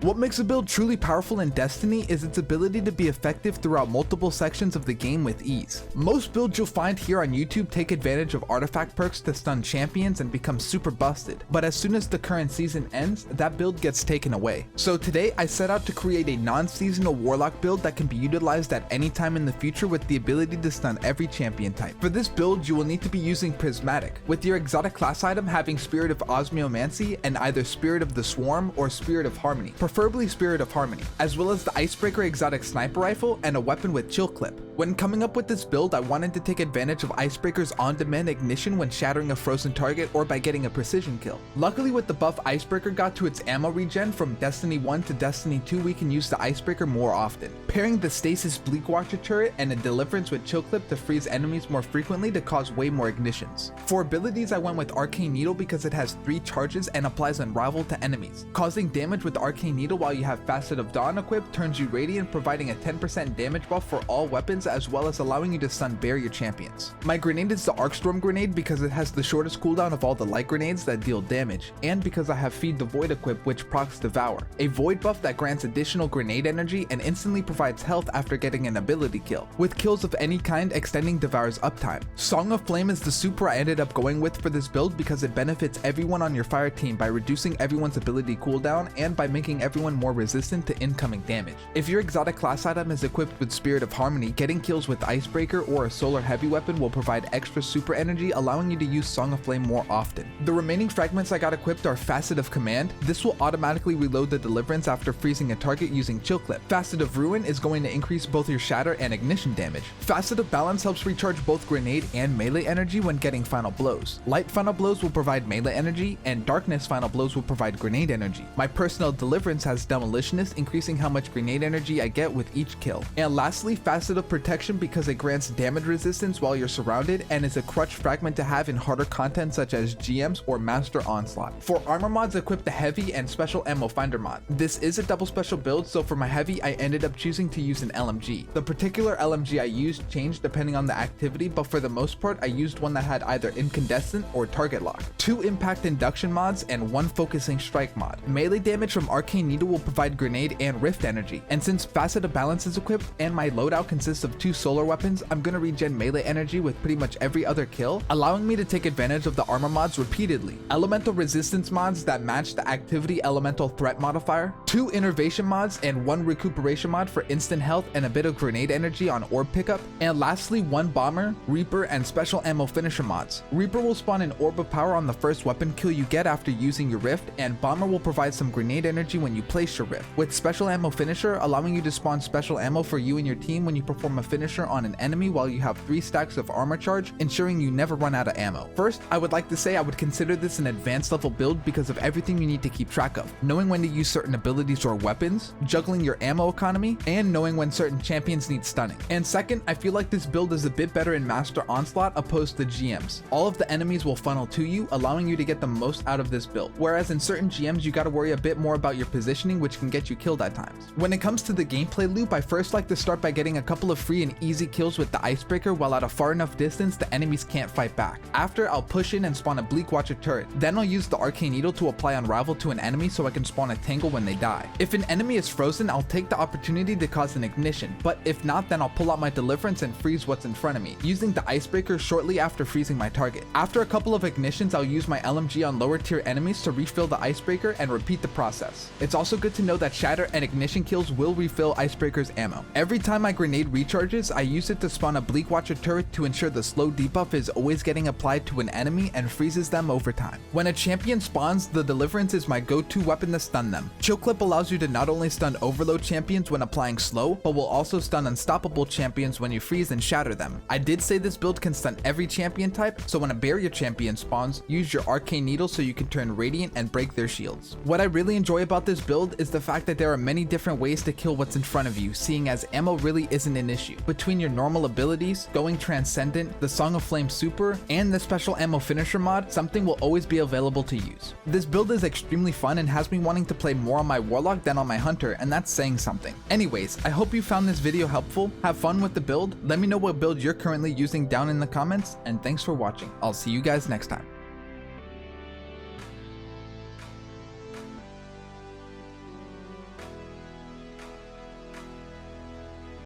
What makes a build truly powerful in Destiny is its ability to be effective throughout multiple sections of the game with ease. Most builds you'll find here on YouTube take advantage of artifact perks to stun champions and become super busted, but as soon as the current season ends, that build gets taken away. So today I set out to create a non-seasonal Warlock build that can be utilized at any time in the future with the ability to stun every champion type. For this build, you will need to be using Prismatic, with your exotic class item having Spirit of Osmiomancy and either Spirit of the Swarm or Spirit of Harmony, preferably Spirit of Harmony, as well as the Icebreaker exotic sniper rifle and a weapon with chill clip. When coming up with this build, I wanted to take advantage of Icebreaker's on-demand ignition when shattering a frozen target or by getting a precision kill. Luckily, with the buff Icebreaker got to its ammo regen from Destiny 1 to Destiny 2, we can use the Icebreaker more often, pairing the Stasis Bleakwatcher turret and a Deliverance with chill clip to freeze enemies more frequently to cause way more ignitions. For abilities, I went with Arcane Needle because it has 3 charges and applies Unravel to enemies. Causing damage with Arcane Needle while you have Facet of Dawn equipped turns you radiant, providing a 10% damage buff for all weapons as well as allowing you to stun barrier champions. My grenade is the Arcstorm grenade because it has the shortest cooldown of all the light grenades that deal damage, and because I have Feed the Void equipped, which procs Devour, a void buff that grants additional grenade energy and instantly provides health after getting an ability kill, with kills of any kind extending Devour's uptime. Song of Flame is the super I ended up going with for this build because it benefits everyone on your fire team by reducing everyone's ability cooldown and by making everyone more resistant to incoming damage. If your exotic class item is equipped with Spirit of Harmony, getting kills with Icebreaker or a solar heavy weapon will provide extra super energy, allowing you to use Song of Flame more often. The remaining fragments I got equipped are Facet of Command. This will automatically reload the Deliverance after freezing a target using chill clip. Facet of Ruin is going to increase both your shatter and ignition damage. Facet of Balance helps recharge both grenade and melee energy when getting final blows. Light final blows will provide melee energy, and darkness final blows will provide grenade energy. My personal Deliverance has Demolitionist, increasing how much grenade energy I get with each kill. And lastly, Facet of Protection because it grants damage resistance while you're surrounded and is a crutch fragment to have in harder content such as GMs or Master Onslaught. For armor mods, equip the Heavy and Special Ammo Finder mod. This is a double special build, so for my Heavy I ended up choosing to use an LMG. The particular LMG I used changed depending on the activity, but for the most part I used one that had either Incandescent or Target Lock, 2 Impact Induction mods, and 1 Focusing Strike mod. Melee damage from Arcane Needle will provide grenade and rift energy, and since Facet of Balance is equipped and my loadout consists of 2 solar weapons, I'm gonna regen melee energy with pretty much every other kill, allowing me to take advantage of the armor mods repeatedly. Elemental resistance mods that match the activity elemental threat modifier, 2 innervation mods, and 1 recuperation mod for instant health and a bit of grenade energy on orb pickup, and lastly 1 bomber, reaper, and special ammo finisher mods. Reaper will spawn an orb of power on the first weapon kill you get after using your rift, and bomber will provide some grenade energy when you place your rift, with special ammo finisher allowing you to spawn special ammo for you and your team when you perform a finisher on an enemy while you have 3 stacks of armor charge, ensuring you never run out of ammo. First, I would like to say I would consider this an advanced level build because of everything you need to keep track of, knowing when to use certain abilities or weapons, juggling your ammo economy, and knowing when certain champions need stunning. And second, I feel like this build is a bit better in Master Onslaught opposed to GMs. All of the enemies will funnel to you, allowing you to get the most out of this build, whereas in certain GMs you gotta worry a bit more about your positioning, which can get you killed at times. When it comes to the gameplay loop, I first like to start by getting a couple of free and easy kills with the Icebreaker while at a far enough distance the enemies can't fight back. After, I'll push in and spawn a Bleakwatcher turret. Then I'll use the Arcane Needle to apply Unravel to an enemy so I can spawn a Tangle when they die. If an enemy is frozen, I'll take the opportunity to cause an ignition, but if not, then I'll pull out my Deliverance and freeze what's in front of me, using the Icebreaker shortly after freezing my target. After a couple of ignitions, I'll use my LMG on lower tier enemies to refill the Icebreaker and repeat the process. It's also good to know that Shatter and Ignition kills will refill Icebreaker's ammo. Every time my grenade recharges, I use it to spawn a Bleakwatcher turret to ensure the slow debuff is always getting applied to an enemy and freezes them over time. When a champion spawns, the Deliverance is my go-to weapon to stun them. Chill Clip allows you to not only stun overload champions when applying slow, but will also stun unstoppable champions when you freeze and shatter them. I did say this build can stun every champion type, so when a barrier champion spawns, use your Arcane Needle so you can turn radiant and break their shields. What I really enjoy about this build is the fact that there are many different ways to kill what's in front of you, seeing as ammo really isn't an issue. Between your normal abilities, going Transcendent, the Song of Flame super, and the special ammo finisher mod, something will always be available to use. This build is extremely fun and has me wanting to play more on my Warlock than on my Hunter, and that's saying something. Anyways, I hope you found this video helpful. Have fun with the build. Let me know what build you're currently using down in the comments, and thanks for watching. I'll see you guys next time.